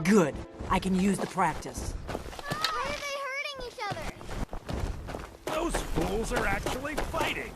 Good. I can use the practice. Why are they hurting each other? Those fools are actually fighting!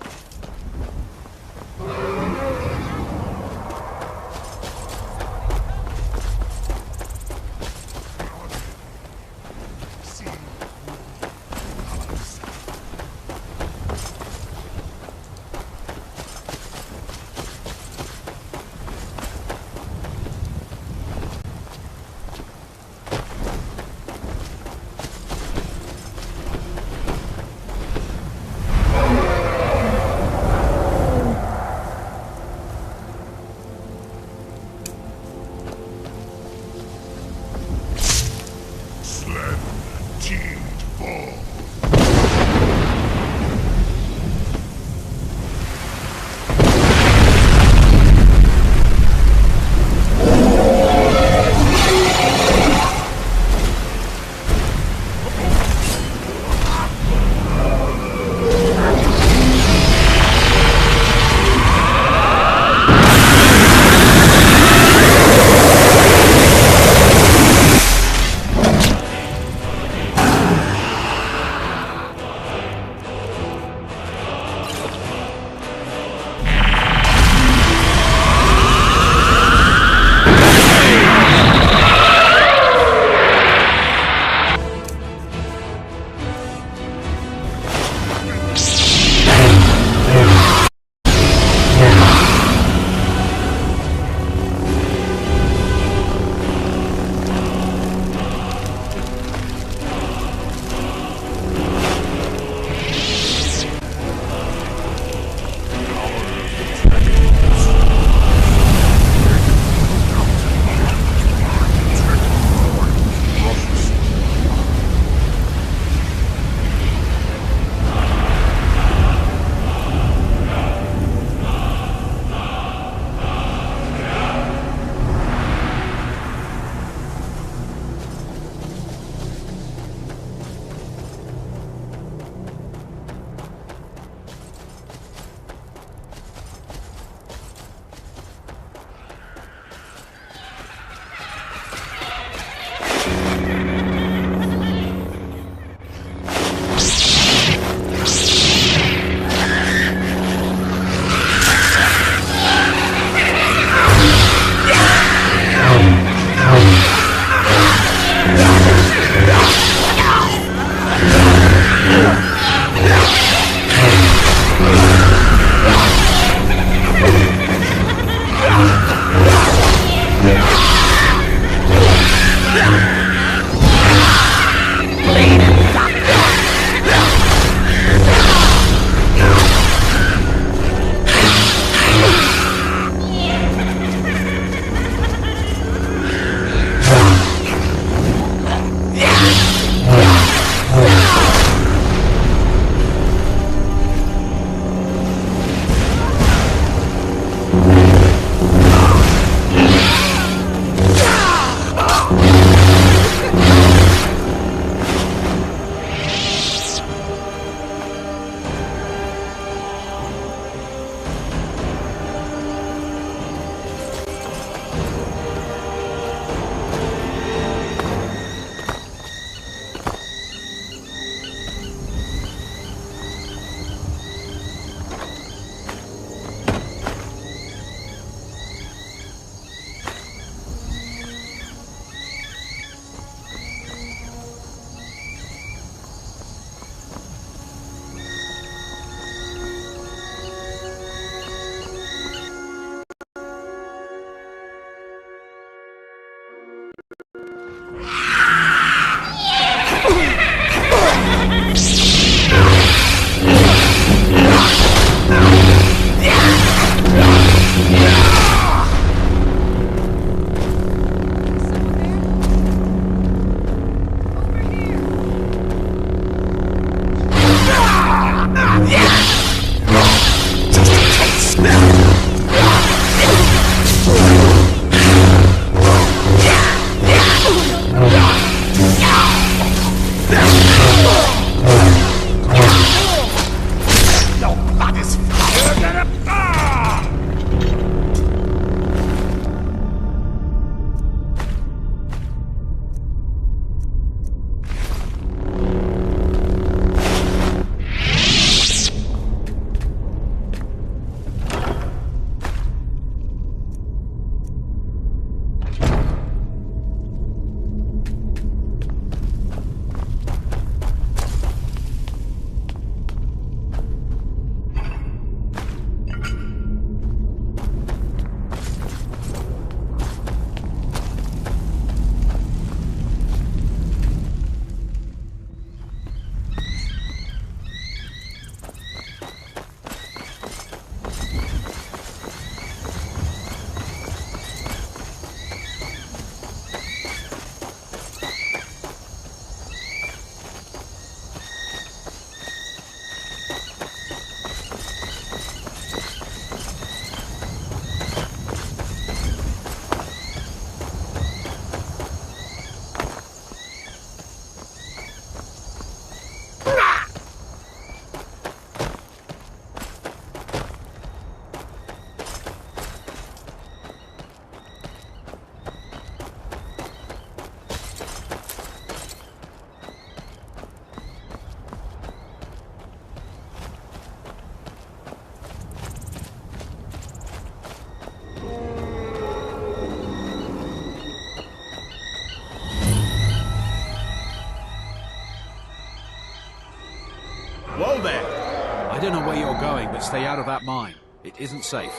Whoa there! I don't know where you're going, but stay out of that mine. It isn't safe.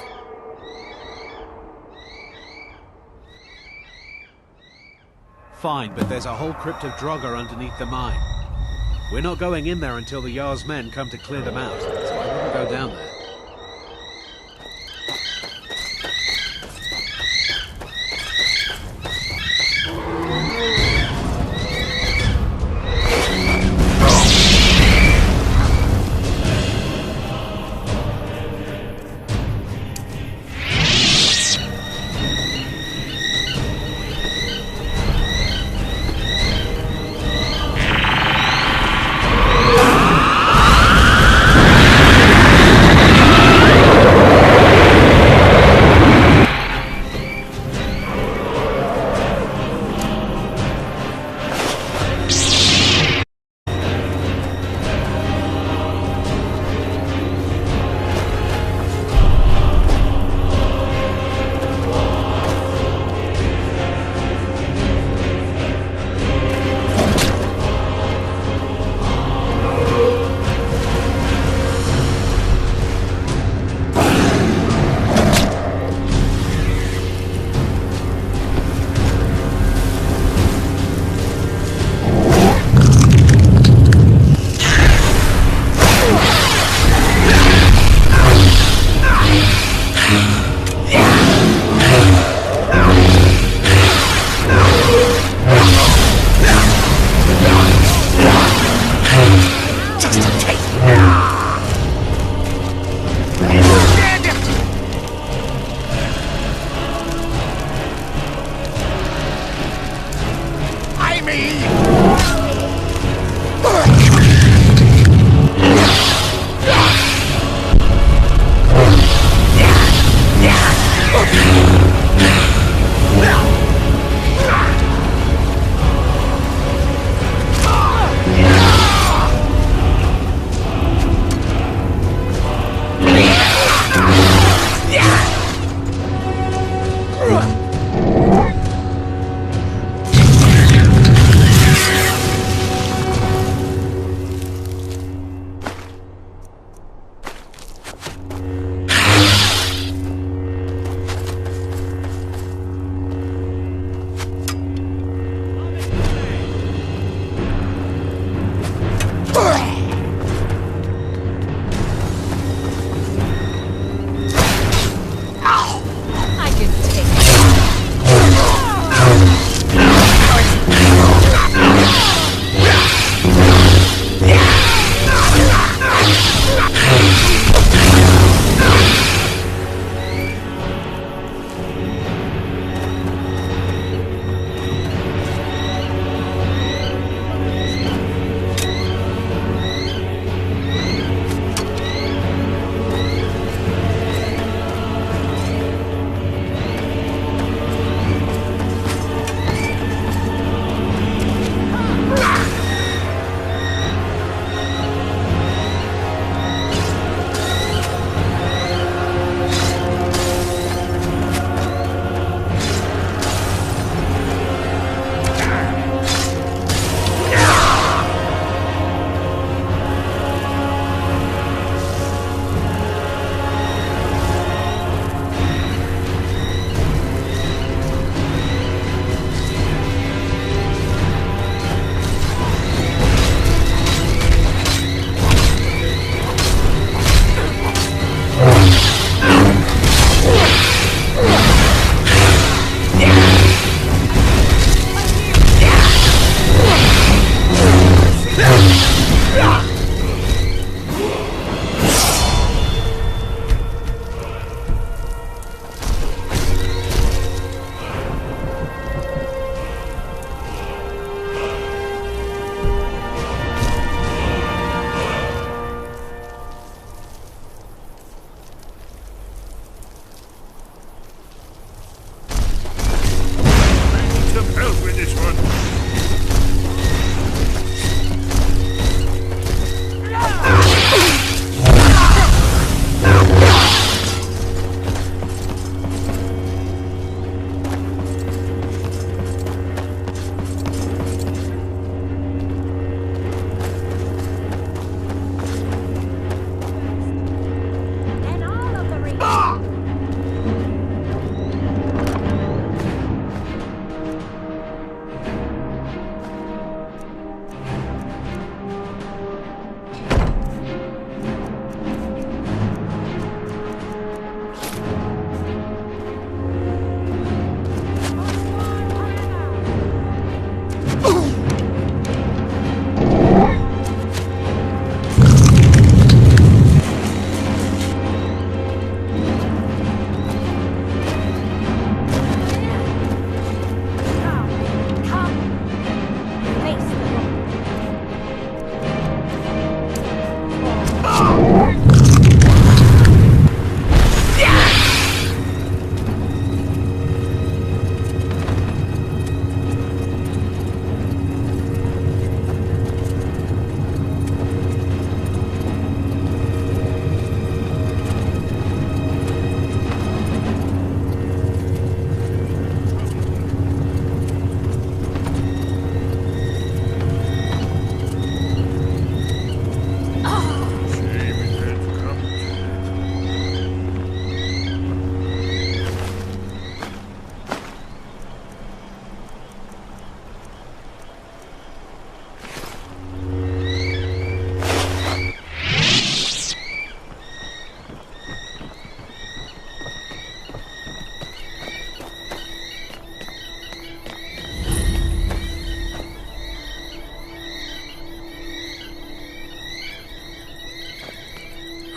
Fine, but there's a whole crypt of Draugr underneath the mine. We're not going in there until the Jarl's men come to clear them out, so I wouldn't go down there.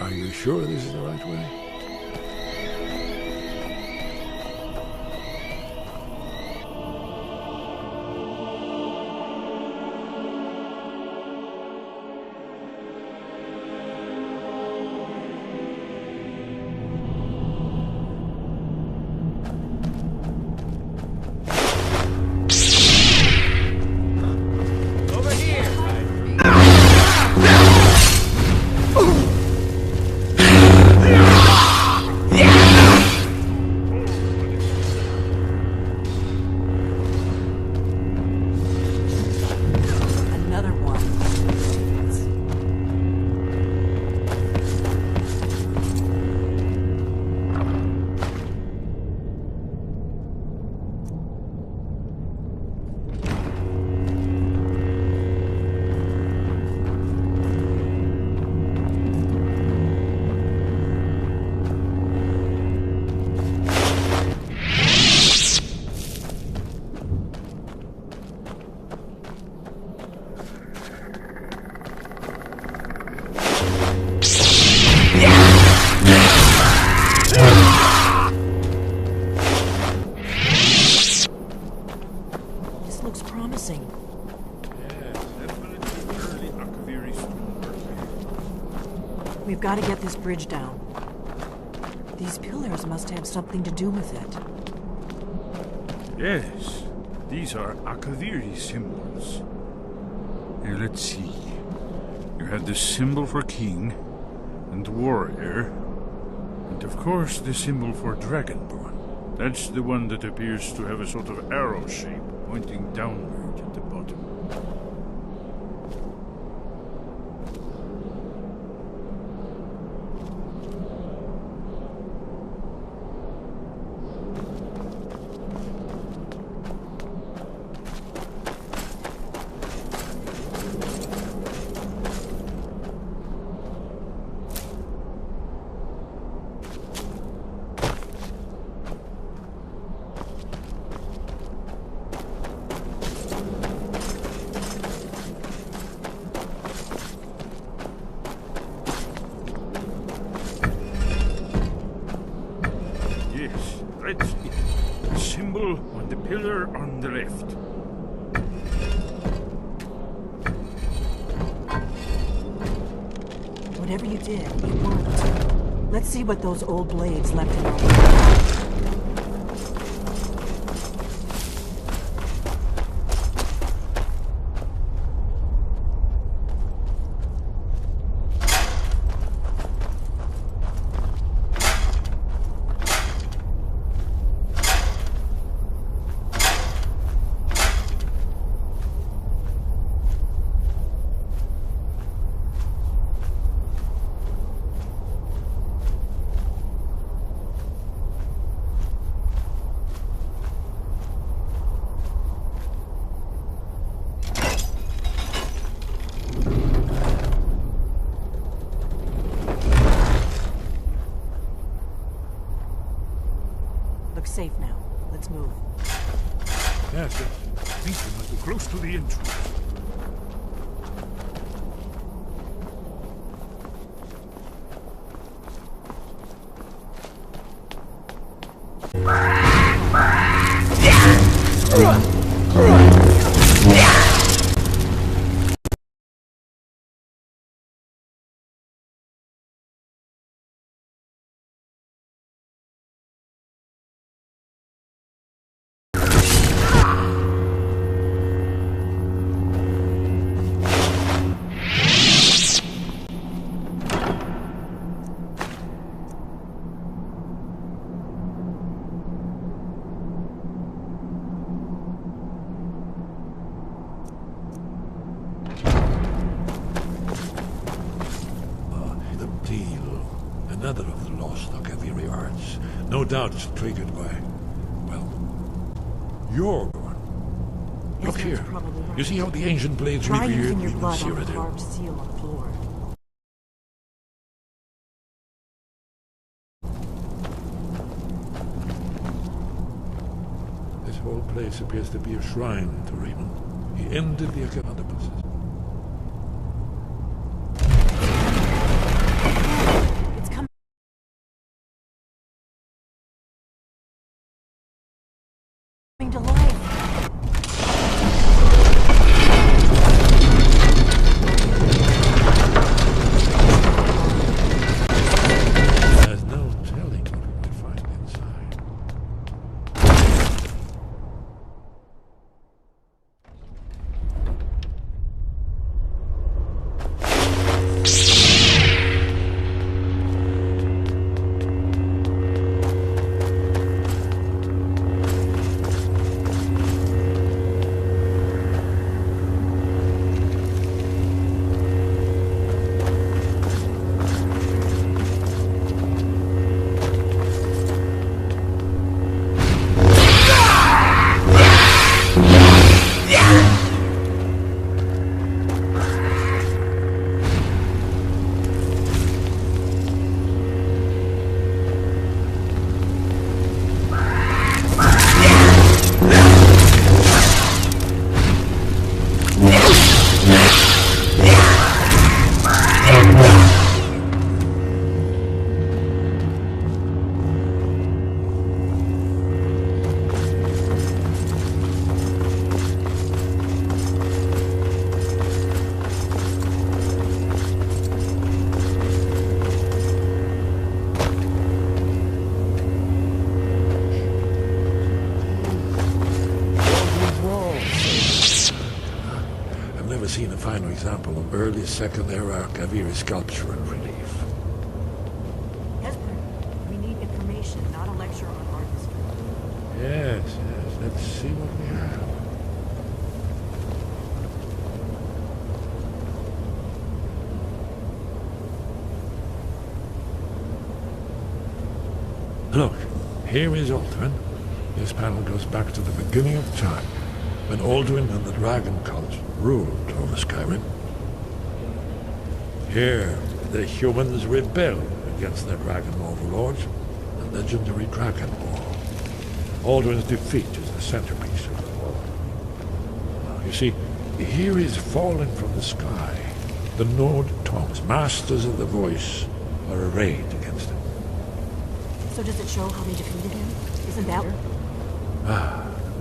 Are you sure this is the right way? Another one. This looks promising. Yes, definitely early Akaviri stonework. We've got to get this bridge down. These pillars must have something to do with it. Yes, these are Akaviri symbols. Here, let's see. You have the symbol for king and warrior, and of course the symbol for dragonborn. That's the one that appears to have a sort of arrow shape pointing downward at the bottom. Yes, that's it. The symbol on the pillar on the left. Whatever you did, it worked. Let's see what those old blades left in our Looks safe now. Let's move. Yes, I think we must be close to the entrance. The deal. Another of the lost Akaviri arts. No doubt it's triggered by, well, your one. Look Ezra's here. probably right. You see how the ancient blades Try revered using your even blood on the Cyrodiil? carved seal on the floor. This whole place appears to be a shrine to Raymond. He ended the Akaviri. seen a final example of early Second Era Kaviri sculpture and relief. Esper, we need information, not a lecture on art history. Yes, yes. Let's see what we have. Look, here is Alduin. This panel goes back to the beginning of time, when Alduin and the Dragon Cult ruled over Skyrim. Here, the humans rebelled against their dragon overlords, the legendary Dragon War. Alduin's defeat is the centerpiece of the war. Now, you see, here is fallen from the sky. The Nord tongues, masters of the voice, are arrayed against him. So does it show how they defeated him? Isn't that...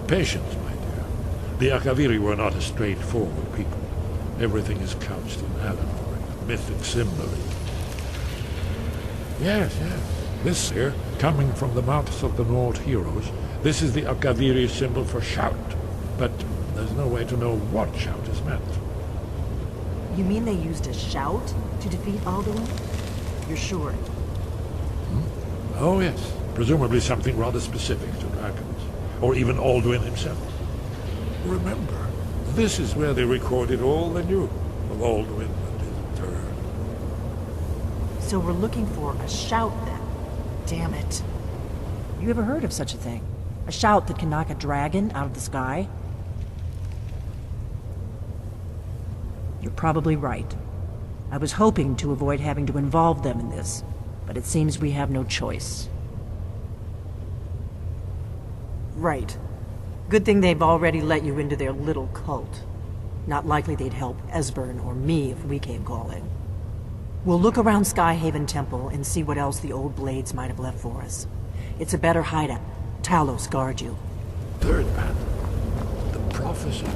Patience, my dear. The Akaviri were not a straightforward people. Everything is couched in allegory, mythic symbolism. Yes, yes. This here, coming from the mouths of the Nord heroes, this is the Akaviri symbol for shout. But there's no way to know what shout is meant. You mean they used a shout to defeat Alduin? You're sure? Oh, yes. Presumably something rather specific to dragons. Or even Alduin himself. Remember, this is where they recorded all they knew of Alduin and his turn. So we're looking for a shout then. Damn it. You ever heard of such a thing? A shout that can knock a dragon out of the sky? You're probably right. I was hoping to avoid having to involve them in this, but it seems we have no choice. Right. Good thing they've already let you into their little cult. Not likely they'd help Esbern or me if we came calling. We'll look around Skyhaven Temple and see what else the old blades might have left for us. It's a better hideout. Talos guard you. Third panel. The prophecy.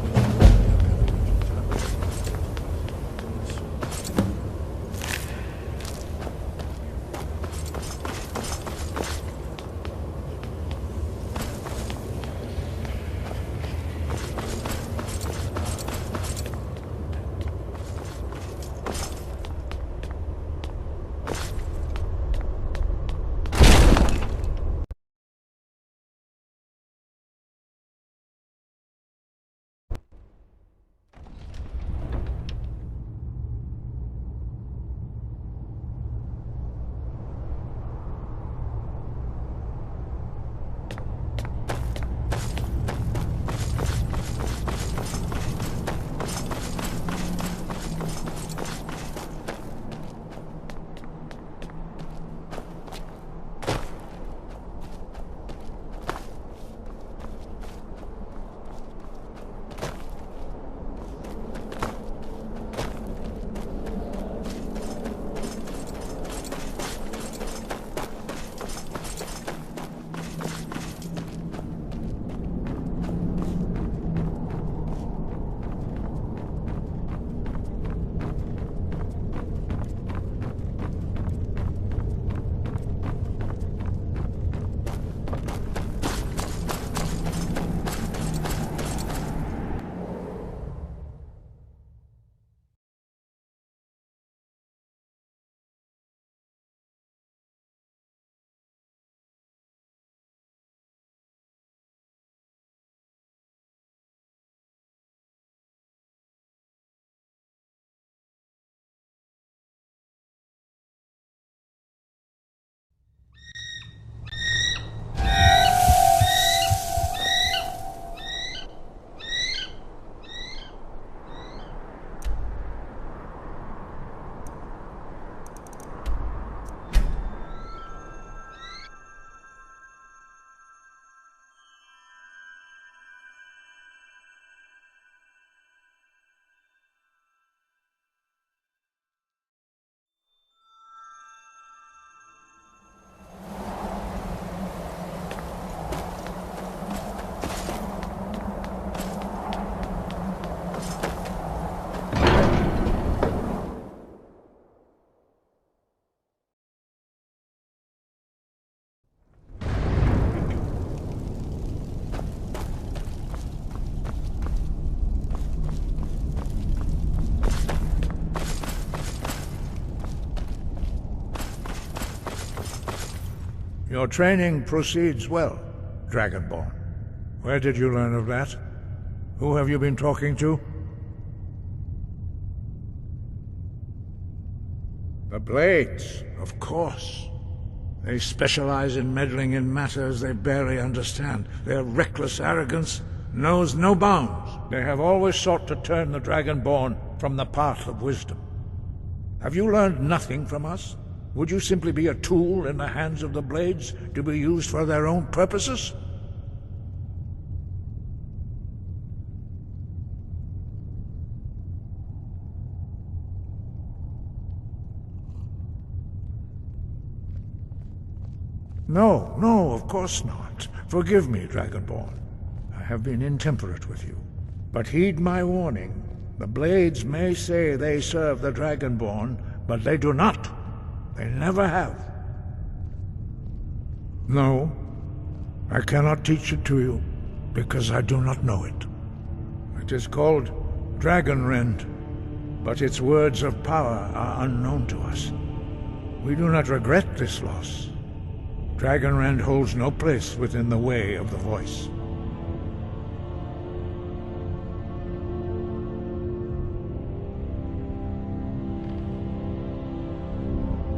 Your training proceeds well, Dragonborn. Where did you learn of that? Who have you been talking to? The Blades, of course. They specialize in meddling in matters they barely understand. Their reckless arrogance knows no bounds. They have always sought to turn the Dragonborn from the path of wisdom. Have you learned nothing from us? Would you simply be a tool in the hands of the Blades to be used for their own purposes? No, of course not. Forgive me, Dragonborn. I have been intemperate with you. But heed my warning. The Blades may say they serve the Dragonborn, but they do not. They never have. No, I cannot teach it to you, because I do not know it. It is called Dragonrend, but its words of power are unknown to us. We do not regret this loss. Dragonrend holds no place within the way of the voice.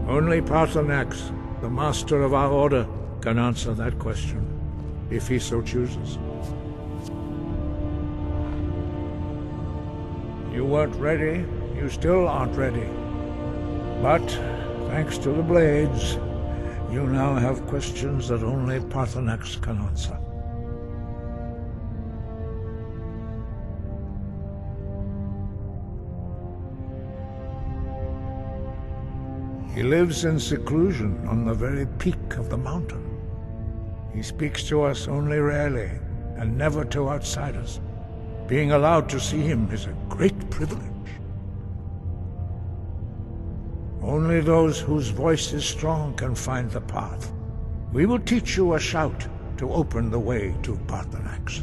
Only Paarthurnax, the master of our order, can answer that question, if he so chooses. You weren't ready, you still aren't ready. But, thanks to the Blades, you now have questions that only Paarthurnax can answer. He lives in seclusion on the very peak of the mountain. He speaks to us only rarely, and never to outsiders. Being allowed to see him is a great privilege. Only those whose voice is strong can find the path. We will teach you a shout to open the way to Paarthurnax.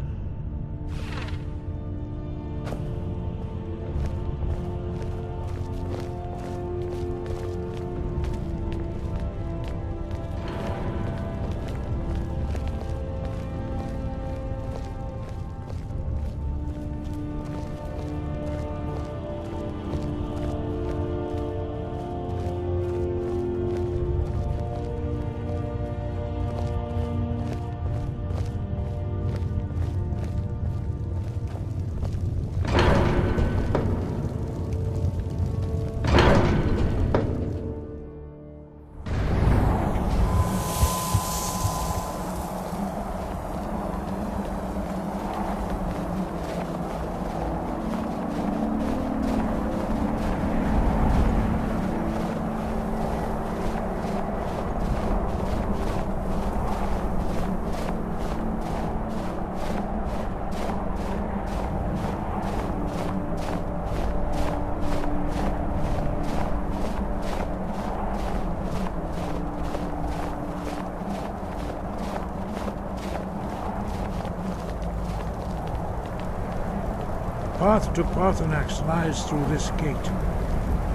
The path to Paarthurnax lies through this gate.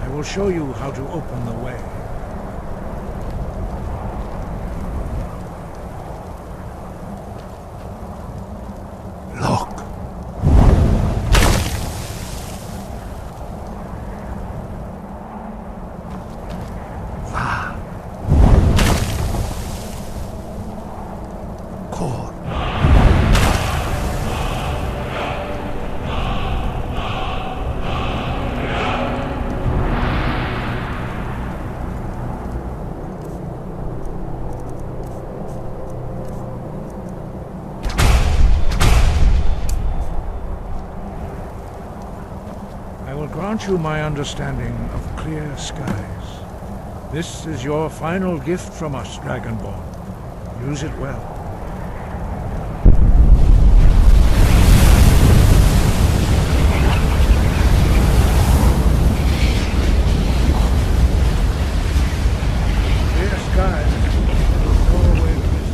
I will show you how to open the way. Look. Va. Kor. I will grant you my understanding of clear skies. This is your final gift from us, Dragonborn. Use it well. Clear skies will go away with this.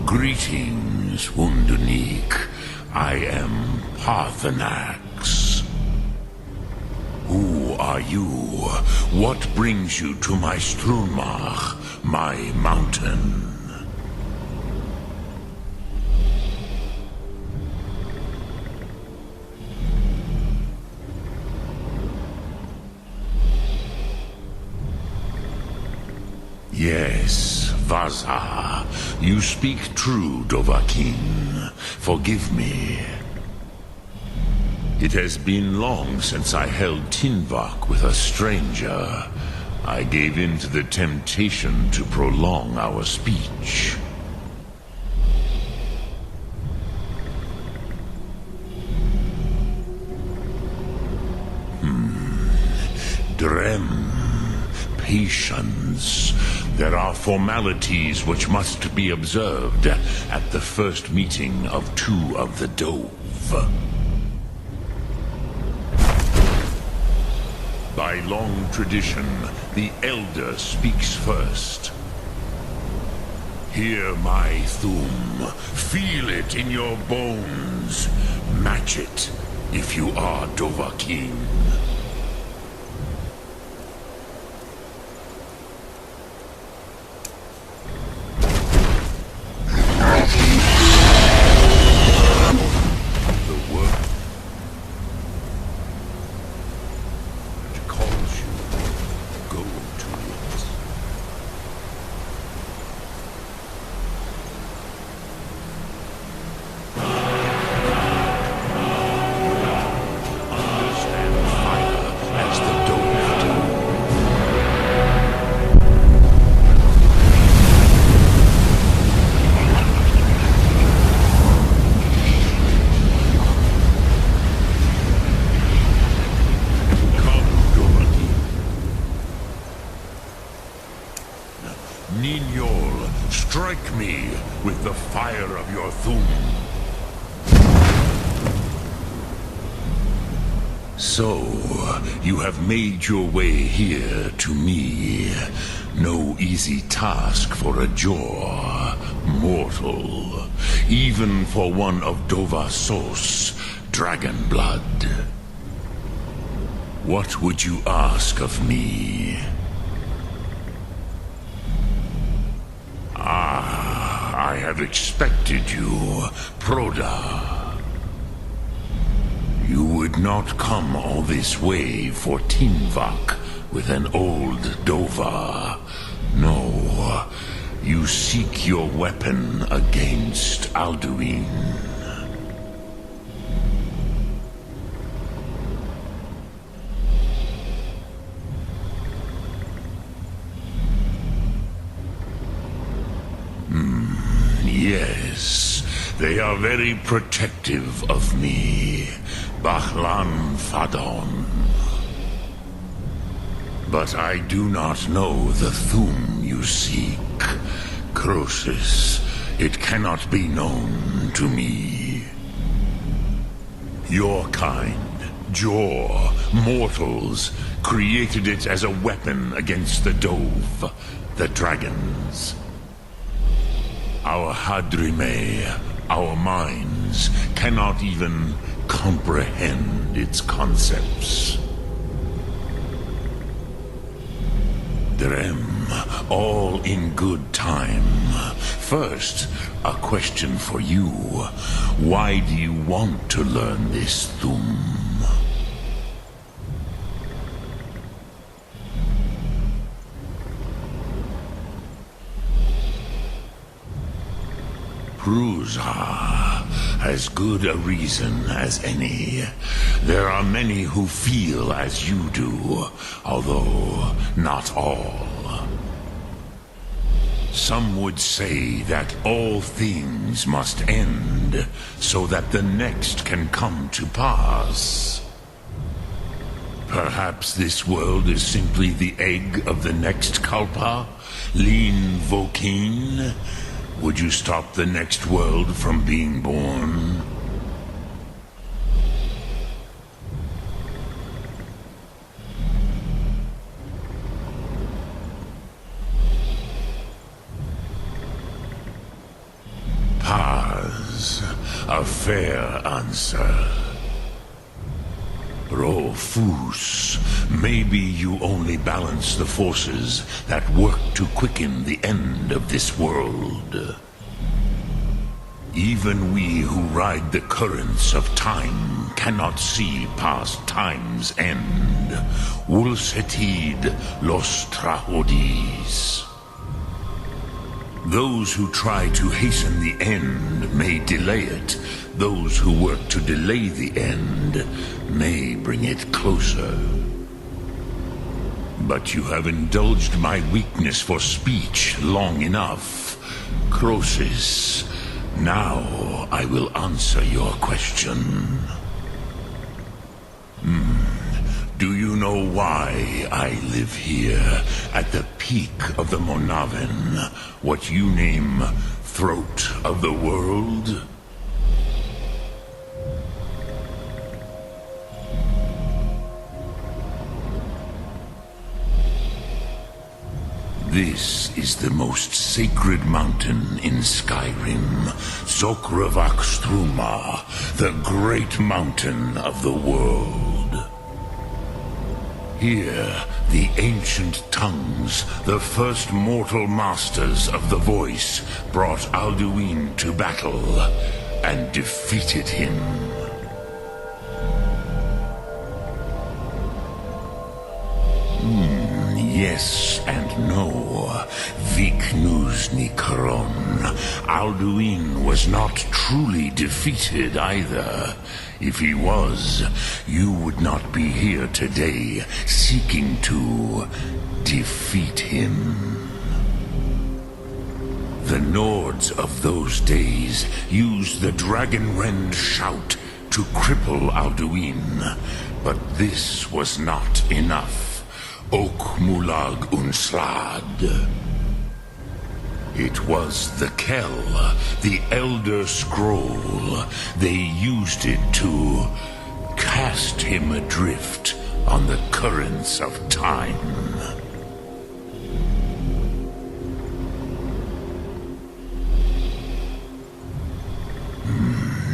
Greetings, Wunderneek. I am Parthenax. Who are you? What brings you to my Strunmach, my mountain? Yes, Vaza. You speak true, Dovahkiin. Forgive me. It has been long since I held Tinvak with a stranger. I gave in to the temptation to prolong our speech. Drem. Patience. There are formalities which must be observed at the first meeting of two of the Dove. By long tradition, the Elder speaks first. Hear my Thum. Feel it in your bones. Match it if you are Dovahkiin. Understand fire. with the fire of your Thum. So, you have made your way here to me. No easy task for a Jor, mortal. Even for one of Dovasos, dragon blood. What would you ask of me? I have expected you, Proda. You would not come all this way for Tinvak with an old Dova. No, you seek your weapon against Alduin. Yes, they are very protective of me, Bahlan Fadon. But I do not know the Thum you seek. Croesus, it cannot be known to me. Your kind, Jor, mortals, created it as a weapon against the Dove, the dragons. Our Hadrime, our minds, cannot even comprehend its concepts. Drem, all in good time. First, a question for you. Why do you want to learn this Thum? Prusa, as good a reason as any. There are many who feel as you do, although not all. Some would say that all things must end, so that the next can come to pass. Perhaps this world is simply the egg of the next Kalpa, Lin Vokin. Would you stop the next world from being born? Paz, a fair answer. Rofus, maybe you only balance the forces that work to quicken the end of this world. Even we who ride the currents of time cannot see past time's end. Wulsetid los trahodis. Those who try to hasten the end may delay it. Those who work to delay the end may bring it closer. But you have indulged my weakness for speech long enough. Croesus, now I will answer your question. Do you know why I live here, at the peak of the Monaven, what you name Throat of the World? This is the most sacred mountain in Skyrim, Sokravak Struma, the great mountain of the world. Here, the ancient tongues, the first mortal masters of the voice, brought Alduin to battle and defeated him. Yes and no. Viknusni Karon. Alduin was not truly defeated either. If he was, you would not be here today seeking to defeat him. The Nords of those days used the Dragonrend shout to cripple Alduin, but this was not enough. Ok Mulag Unslad. It was the Kell, the Elder Scroll. They used it to cast him adrift on the currents of time.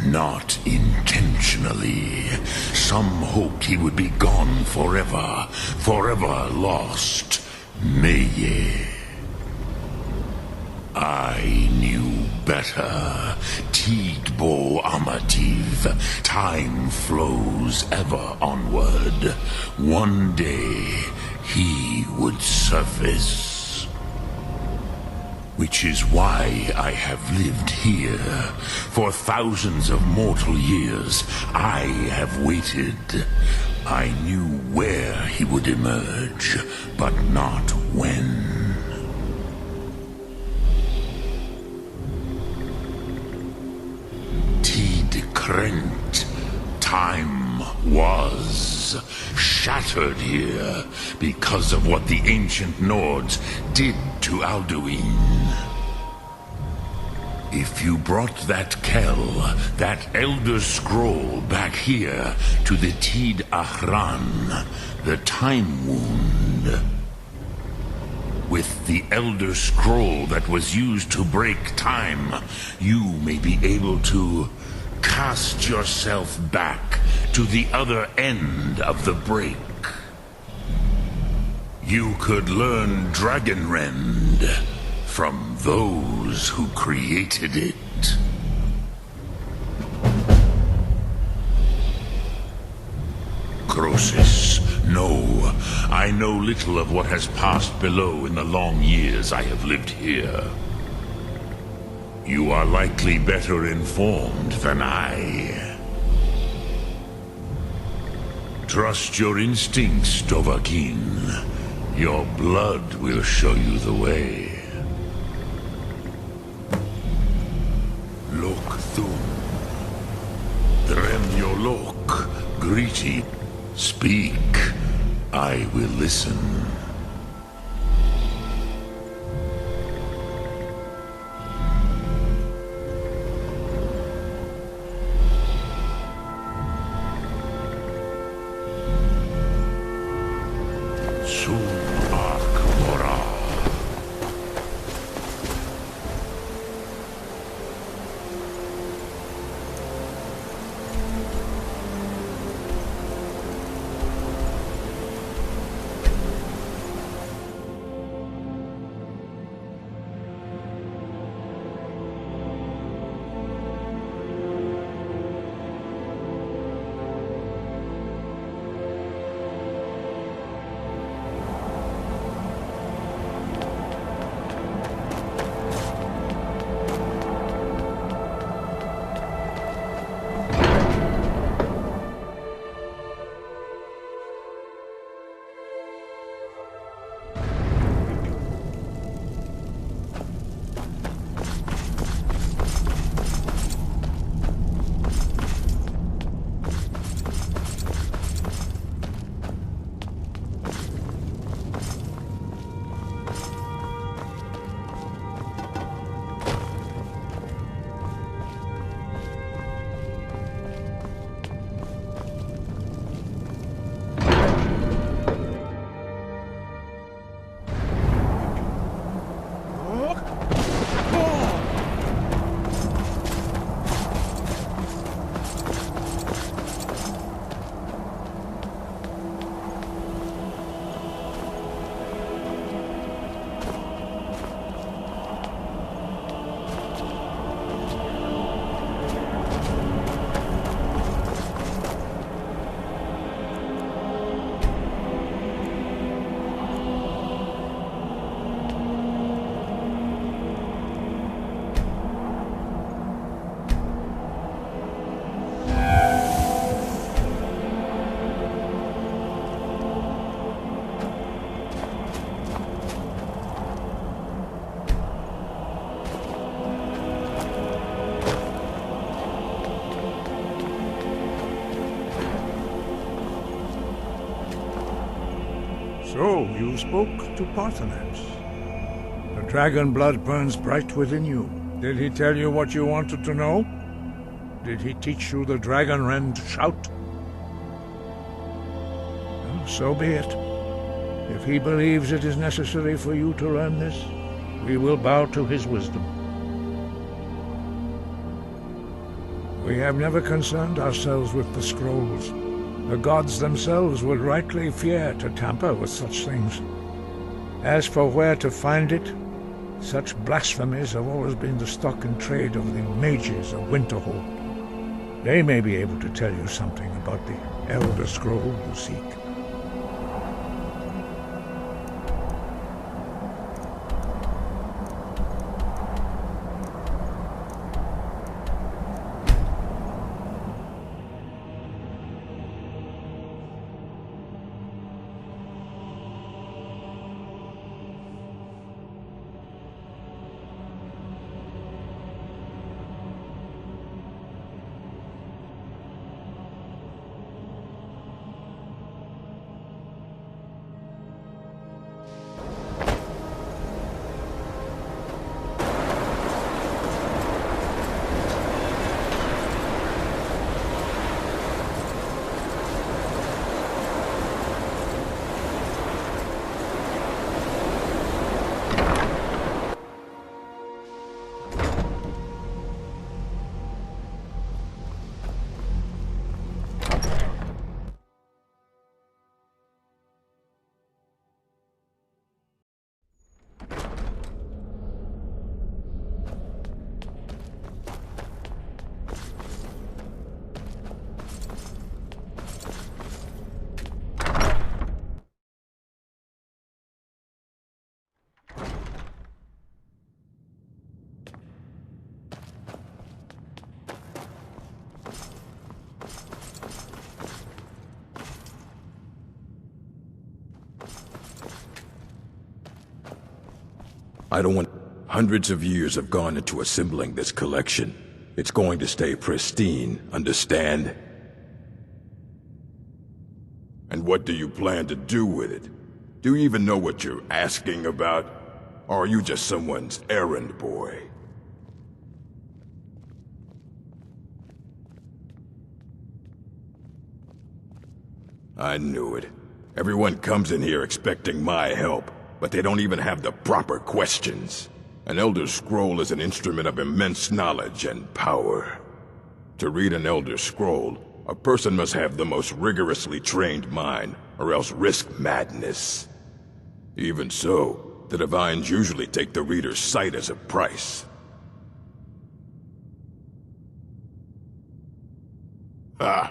Not intentionally. Some hoped he would be gone forever, forever lost. Meye. I knew better. Tidbo Amativ. Time flows ever onward. One day, he would surface. Which is why I have lived here. For thousands of mortal years, I have waited. I knew where he would emerge, but not when. Krent. Time was shattered here because of what the ancient Nords did to Alduin. If you brought that Kell, that Elder Scroll back here to the Tid Ahran, the Time Wound, with the Elder Scroll that was used to break time, you may be able to cast yourself back to the other end of the break. You could learn Dragonrend from those who created it. Croesus, no. I know little of what has passed below in the long years I have lived here. You are likely better informed than I. Trust your instincts, Dovahkiin. Your blood will show you the way. Lok Thum. Drem Yolok. Greeting. Speak. I will listen. So, you spoke to Paarthurnax. The Dragon blood burns bright within you. Did he tell you what you wanted to know? Did he teach you the dragon rend shout? Well, so be it. If he believes it is necessary for you to learn this, we will bow to his wisdom. We have never concerned ourselves with the scrolls. The gods themselves would rightly fear to tamper with such things. As for where to find it, such blasphemies have always been the stock and trade of the mages of Winterhold. They may be able to tell you something about the Elder Scroll you seek. I don't want... Hundreds of years have gone into assembling this collection. It's going to stay pristine, understand? And what do you plan to do with it? Do you even know what you're asking about? Or are you just someone's errand boy? I knew it. Everyone comes in here expecting my help, but they don't even have the proper questions. An Elder Scroll is an instrument of immense knowledge and power. To read an Elder Scroll, a person must have the most rigorously trained mind, or else risk madness. Even so, the Divines usually take the reader's sight as a price. Ah!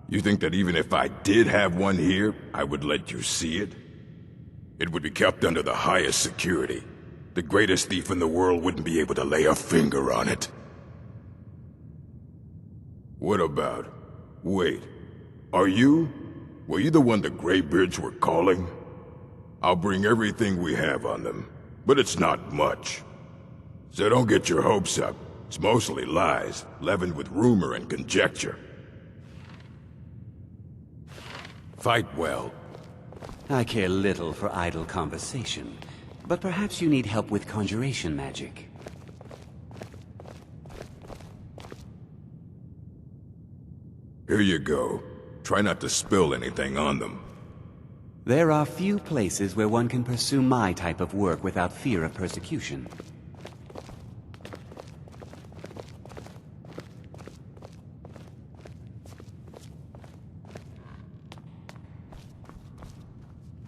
You think that even if I did have one here, I would let you see it? It would be kept under the highest security. The greatest thief in the world wouldn't be able to lay a finger on it. What about... Wait, are you? Were you the one the Greybeards were calling? I'll bring everything we have on them, but it's not much. So don't get your hopes up. It's mostly lies, leavened with rumor and conjecture. Fight well. I care little for idle conversation, but perhaps you need help with conjuration magic. Here you go. Try not to spill anything on them. There are few places where one can pursue my type of work without fear of persecution.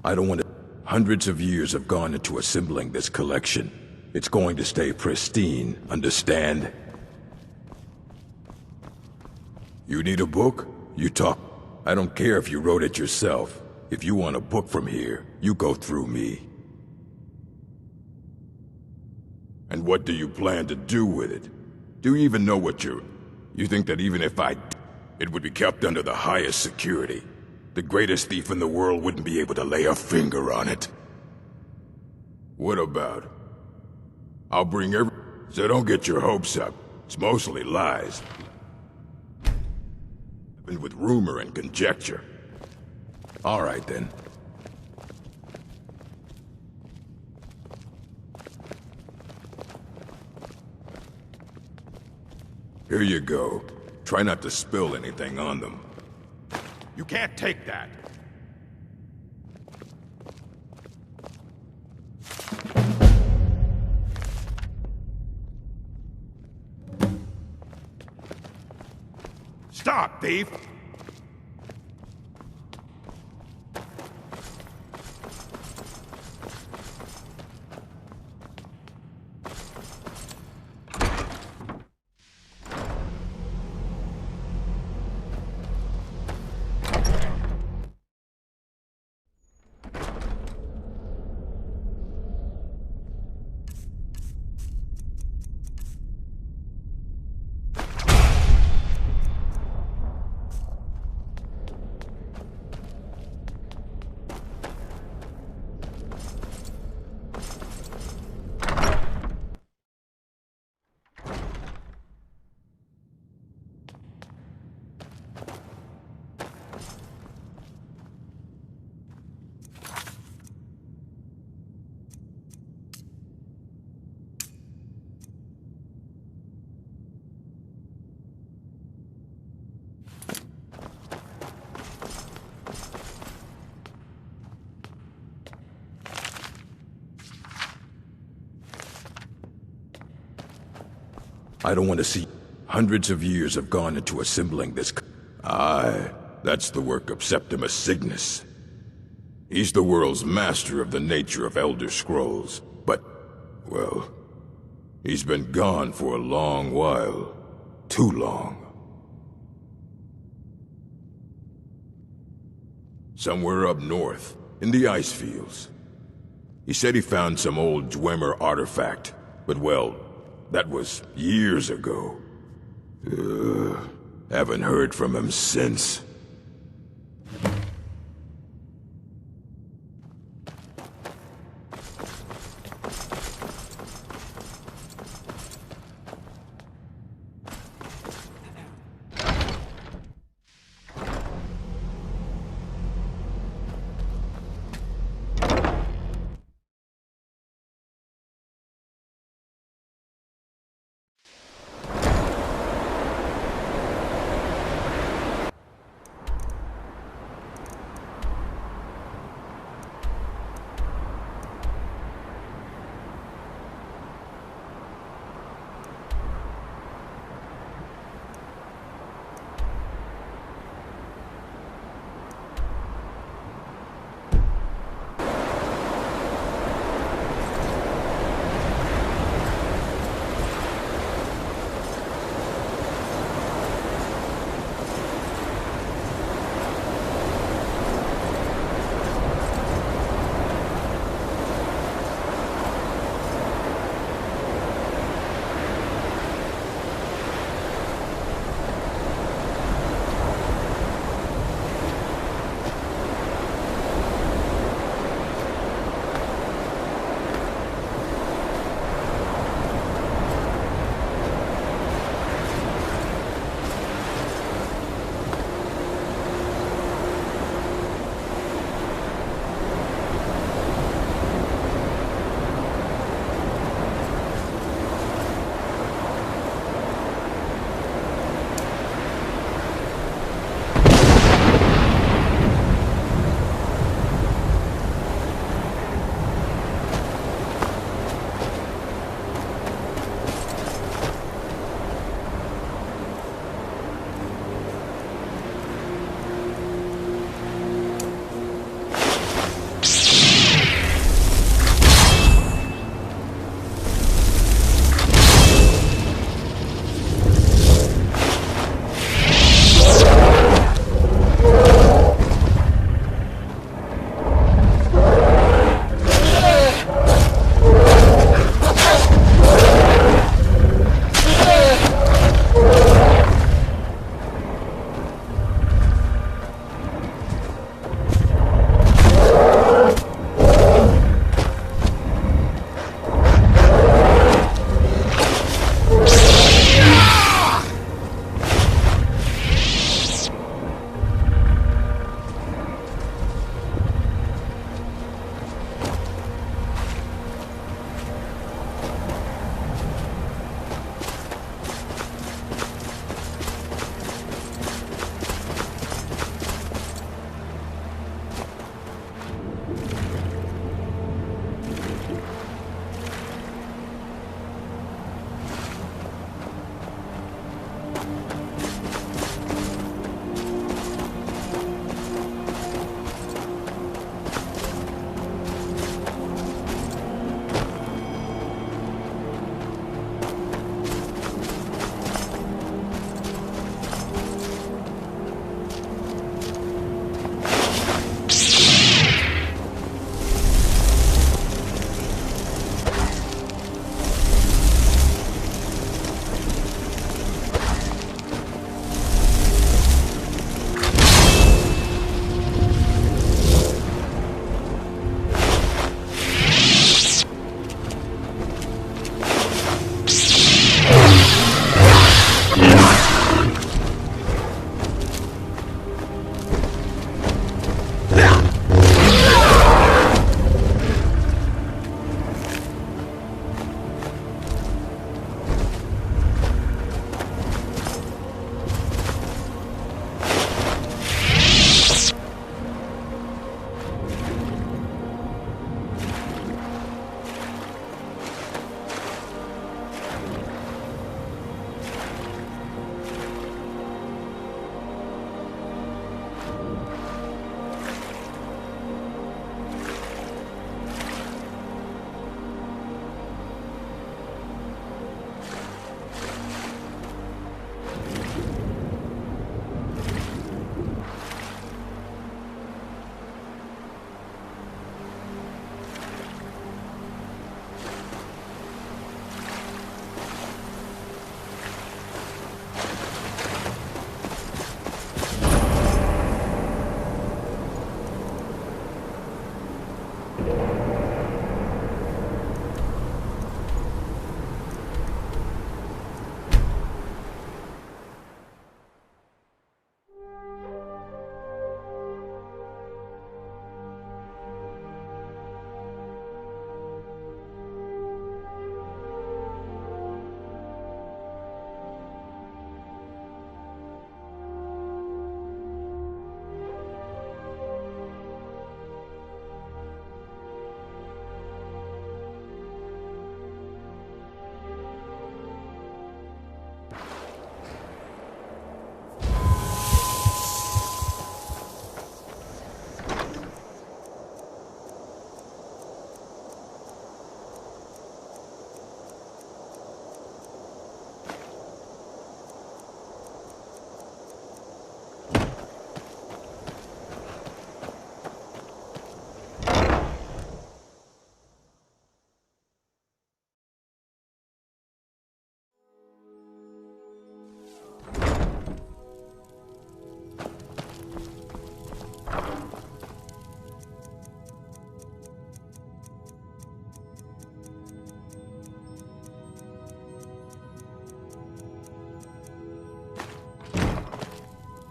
I don't want to... Hundreds of years have gone into assembling this collection. It's going to stay pristine, understand? You need a book? You talk. I don't care if you wrote it yourself. If you want a book from here, you go through me. And what do you plan to do with it? Do you even know what you're... You think that even if I... It would be kept under the highest security. The greatest thief in the world wouldn't be able to lay a finger on it. What about? I'll bring every... So don't get your hopes up. It's mostly lies. With rumor and conjecture. All right, then. Here you go. Try not to spill anything on them. You can't take that. Stop, thief! I don't want to see. Hundreds of years have gone into assembling this. Aye, that's the work of Septimus Cygnus. He's the world's master of the nature of Elder Scrolls, but, well, he's been gone for a long while. Too long. Somewhere up north, in the ice fields. He said he found some old Dwemer artifact, but well, that was years ago. Haven't heard from him since.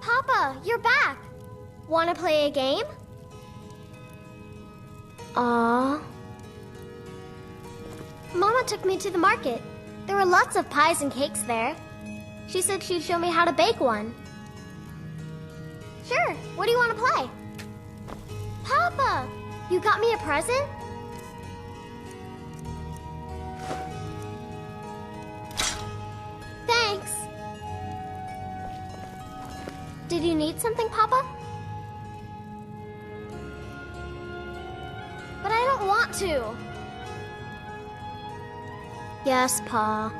Papa, you're back. Want to play a game? Aww. Mama took me to the market. There were lots of pies and cakes there. She said she'd show me how to bake one. Sure, what do you want to play? Papa, you got me a present? Thanks. Did you need something, Papa? But I don't want to. Yes, Pa.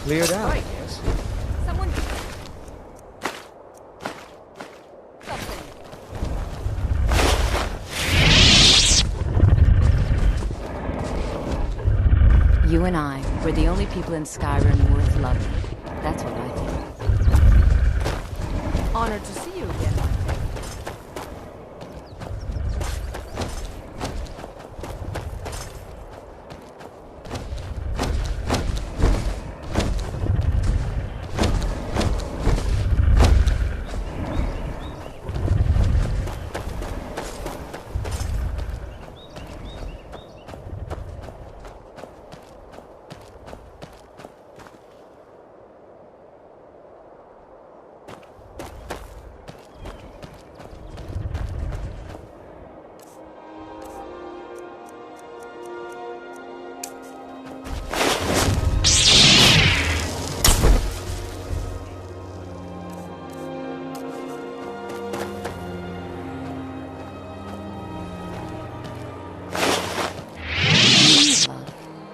cleared out. Right. Yes. Someone... You and I, we're the only people in Skyrim worth loving. That's what I think. Honored to see you again.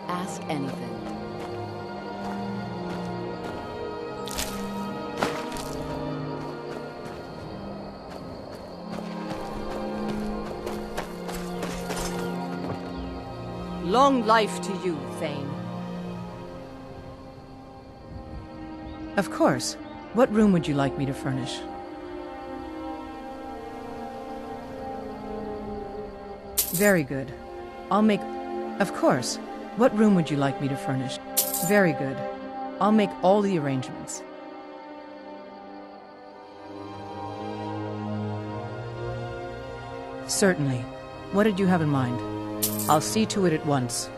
Ask anything. Long life to you, Thane. Of course. What room would you like me to furnish? Very good. I'll make... Of course. What room would you like me to furnish? Very good. I'll make all the arrangements. Certainly. What did you have in mind? I'll see to it at once.